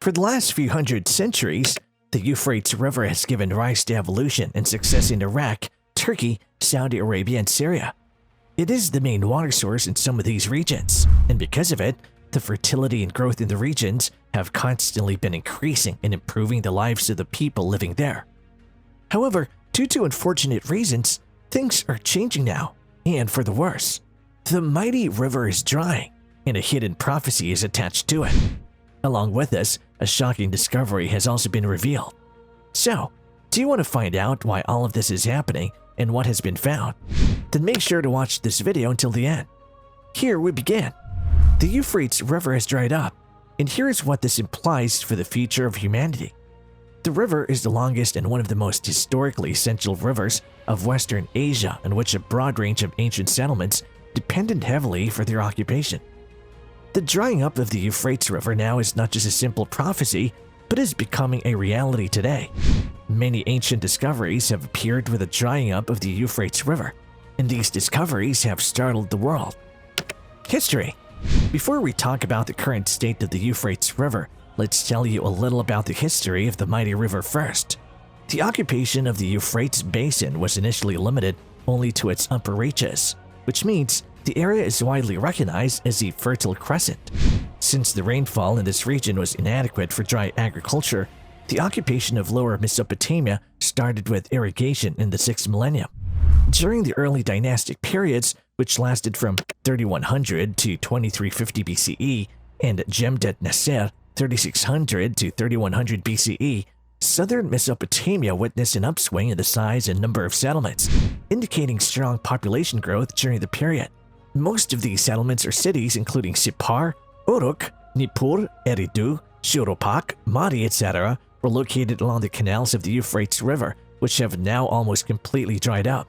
For the last few hundred centuries, the Euphrates River has given rise to evolution and success in Iraq, Turkey, Saudi Arabia, and Syria. It is the main water source in some of these regions, and because of it, the fertility and growth in the regions have constantly been increasing and improving the lives of the people living there. However, due to unfortunate reasons, things are changing now, and for the worse. The mighty river is drying, and a hidden prophecy is attached to it. Along with this, a shocking discovery has also been revealed. So, do you want to find out why all of this is happening and what has been found? Then make sure to watch this video until the end. Here we begin. The Euphrates River has dried up, and here is what this implies for the future of humanity. The river is the longest and one of the most historically essential rivers of Western Asia, in which a broad range of ancient settlements depended heavily for their occupation. The drying up of the Euphrates River now is not just a simple prophecy, but is becoming a reality today. Many ancient discoveries have appeared with the drying up of the Euphrates River, and these discoveries have startled the world. History. Before we talk about the current state of the Euphrates River, let's tell you a little about the history of the mighty river first. The occupation of the Euphrates Basin was initially limited only to its upper reaches, which means the area is widely recognized as the Fertile Crescent. Since the rainfall in this region was inadequate for dry agriculture, the occupation of lower Mesopotamia started with irrigation in the 6th millennium. During the early dynastic periods, which lasted from 3100 to 2350 BCE, and Jemdet Nasser 3600 to 3100 BCE, southern Mesopotamia witnessed an upswing in the size and number of settlements, indicating strong population growth during the period. Most of these settlements are cities including Sippar, Uruk, Nippur, Eridu, Shuruppak, Mari, etc., were located along the canals of the Euphrates River, which have now almost completely dried up.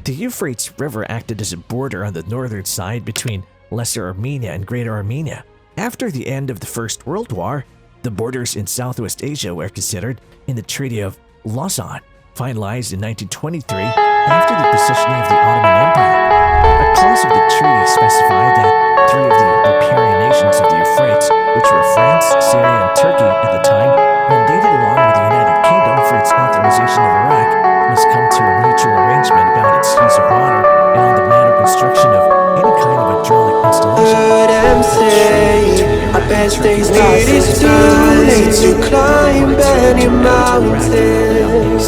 The Euphrates River acted as a border on the northern side between Lesser Armenia and Greater Armenia. After the end of the First World War, the borders in Southwest Asia were considered in the Treaty of Lausanne, finalized in 1923 after the positioning of the Ottoman Empire. A clause of the treaty specified that 3 of the riparian nations of the Euphrates, which were France, Syria, and Turkey at the time, mandated along with the United Kingdom for its authorization of Iraq, must come to a mutual arrangement about its use of water and on the matter construction of any kind of hydraulic installation. Our best days it is too late to climb any mountain.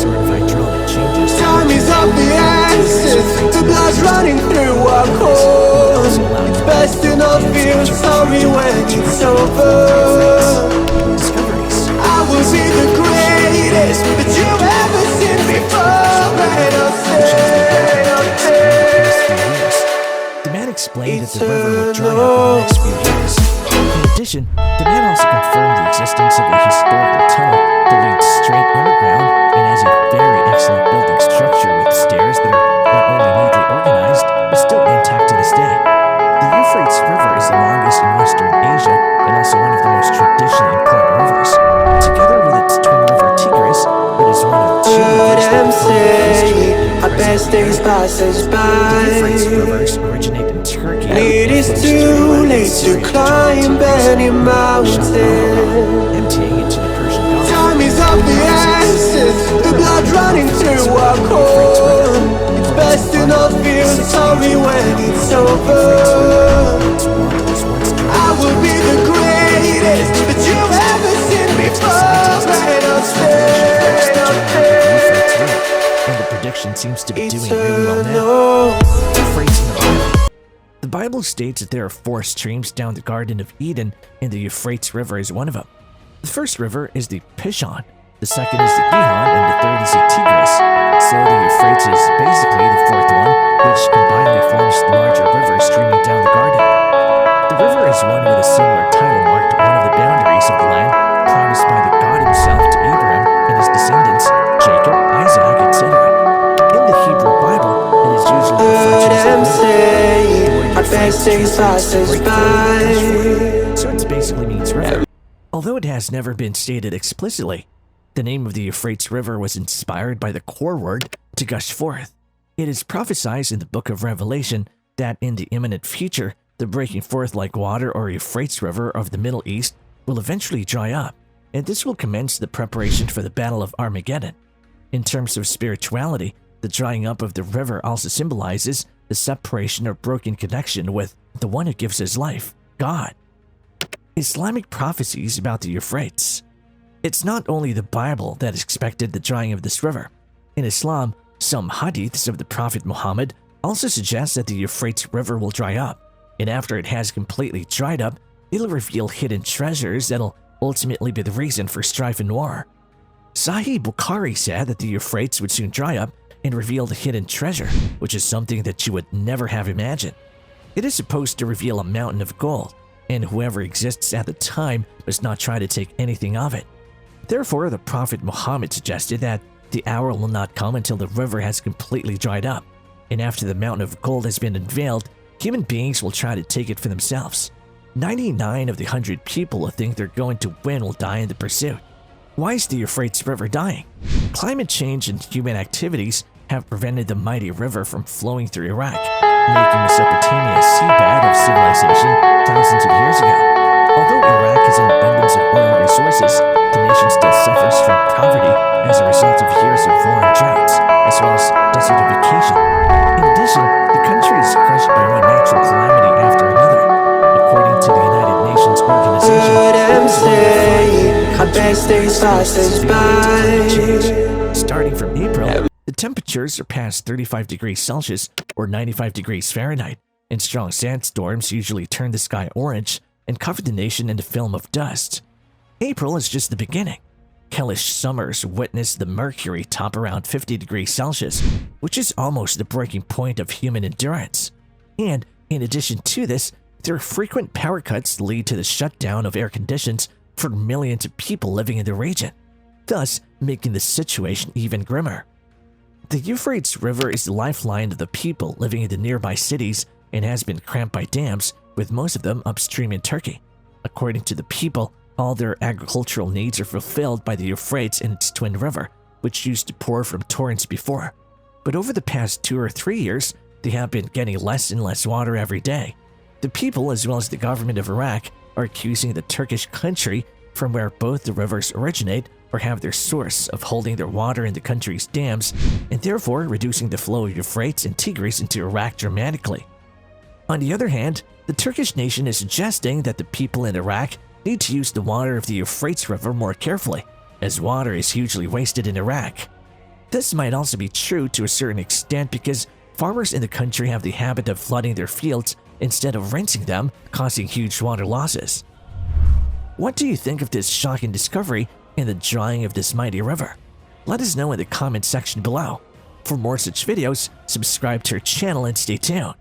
Time is of the essence, the blood's running through our cores. It's best to not feel sorry when it's over. I will be the greatest that you've ever seen before, and I'll say, The man explained that the river would dry up in the next few years. In addition, the man also confirmed the existence of a historical tunnel that leads straight underground and has a very excellent building structure with stairs that are not only neatly organized, but still intact to this day. The Euphrates River is the longest in Western Asia and also one of the most traditionally important rivers. Together with its twin river Tigris, it is one of 2 rivers that our best days pass us by. The Euphrates rivers originate in Turkey. It is too late to climb any mountain. Emptying into the Persian Gulf. Time is of the essence, the blood running through our core. It's best to not feel sorry when it's over. I will be the greatest that you've ever seen before, and I'll stay. And the prediction seems to be doing really well now. Euphrates in the Bible. The Bible states that there are 4 streams down the Garden of Eden, and the Euphrates River is one of them. The first river is the Pishon, the second is the Gihon, and the third is the Tigris. So the Euphrates is basically the 4th one, which combinedly forms the larger river streaming down the garden. The river is one with a similar title mark to one of the boundaries of the land promised by the God himself to Abraham and his descendants, Jacob, Isaac, etc. In the Hebrew Bible, it is usually referred to as the river. Our best days pass us by. So it basically means river. Although it has never been stated explicitly, the name of the Euphrates River was inspired by the core word to gush forth. It is prophesied in the book of Revelation that in the imminent future, the breaking forth like water or Euphrates River of the Middle East will eventually dry up. and this will commence the preparation for the Battle of Armageddon. In terms of spirituality, the drying up of the river also symbolizes the separation or broken connection with the one who gives us life, God. Islamic prophecies about the Euphrates. It's not only the Bible that expected the drying of this river. In Islam, some hadiths of the Prophet Muhammad also suggest that the Euphrates River will dry up, and after it has completely dried up, it'll reveal hidden treasures that'll ultimately be the reason for strife and war. Sahih Bukhari said that the Euphrates would soon dry up and reveal the hidden treasure, which is something that you would never have imagined. It is supposed to reveal a mountain of gold, and whoever exists at the time must not try to take anything of it. Therefore, the Prophet Muhammad suggested that the hour will not come until the river has completely dried up, and after the mountain of gold has been unveiled, human beings will try to take it for themselves. 99 of the 100 people who think they're going to win will die in the pursuit. Why is the Euphrates River dying? Climate change and human activities have prevented the mighty river from flowing through Iraq, making Mesopotamia a seabed of civilization thousands of years ago. Although Iraq has an abundance of oil resources, the nation still suffers from poverty as a result of years of war and droughts, as well as desertification. In addition, the country is crushed by one natural calamity after another. According to the United Nations Organization, starting from April, the temperatures are past 35 degrees Celsius or 95 degrees Fahrenheit, and strong sandstorms usually turn the sky orange and cover the nation in a film of dust. April is just the beginning. Hellish summers witness the mercury top around 50 degrees Celsius, which is almost the breaking point of human endurance. And in addition to this, their frequent power cuts lead to the shutdown of air conditions for millions of people living in the region, thus making the situation even grimmer. The Euphrates River is the lifeline of the people living in the nearby cities and has been cramped by dams, with most of them upstream in Turkey. According to the people, all their agricultural needs are fulfilled by the Euphrates and its twin river, which used to pour from torrents before. But over the past 2 or 3 years, they have been getting less and less water every day. The people, as well as the government of Iraq, are accusing the Turkish country, from where both the rivers originate or have their source, of holding their water in the country's dams and therefore reducing the flow of Euphrates and Tigris into Iraq dramatically. On the other hand, the Turkish nation is suggesting that the people in Iraq need to use the water of the Euphrates River more carefully, as water is hugely wasted in Iraq. This might also be true to a certain extent because farmers in the country have the habit of flooding their fields instead of rinsing them, causing huge water losses. What do you think of this shocking discovery in the drying of this mighty river? Let us know in the comment section below. For more such videos, subscribe to our channel and stay tuned.